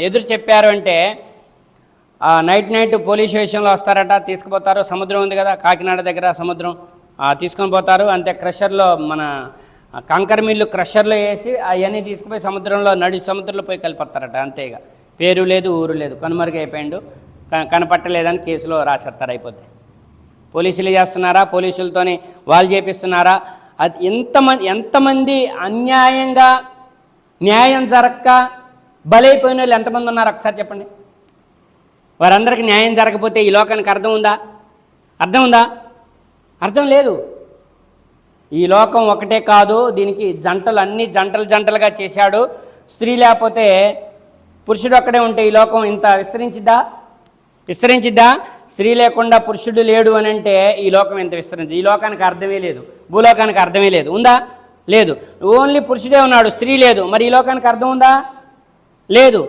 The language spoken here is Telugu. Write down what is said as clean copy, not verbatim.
ఎదురు చెప్పారు అంటే నైట్ పోలీస్ స్టేషన్లో వస్తారట, తీసుకుపోతారు. సముద్రం ఉంది కదా కాకినాడ దగ్గర, సముద్రం తీసుకొని పోతారు. అంతే క్రషర్లో మన కంకర మిల్లు క్రషర్లో వేసి అవన్నీ తీసుకుపోయి సముద్రంలో సముద్రంలో పోయి కలిపేస్తారట. అంతేగా, పేరు లేదు ఊరు లేదు, కనుమరుగైపోయాడు, కనపట్టలేదని కేసులో రాసేస్తారు, అయిపోద్ది. పోలీసులు చేస్తున్నారా, పోలీసులతోని వాళ్ళు చేపిస్తున్నారా? అది ఎంతమంది అన్యాయంగా న్యాయం జరక్క బలైపోయిన వాళ్ళు ఎంతమంది ఉన్నారు ఒకసారి చెప్పండి. వారందరికీ న్యాయం జరగకపోతే ఈ లోకానికి అర్థం ఉందా? అర్థం లేదు. ఈ లోకం ఒకటే కాదు, దీనికి అన్ని జంటలుగా చేశాడు. స్త్రీ లేకపోతే పురుషుడు ఒక్కడే ఉంటే ఈ లోకం ఇంత విస్తరించిద్దా? స్త్రీ లేకుండా పురుషుడు లేడు అని అంటే ఈ లోకం ఎంత విస్తరించింది? ఈ లోకానికి అర్థమే లేదు, భూలోకానికి అర్థమే లేదు. ఉందా? లేదు. ఓన్లీ పురుషుడే ఉన్నాడు, స్త్రీ లేదు. మరి ఈ లోకానికి అర్థం ఉందా? లేదు.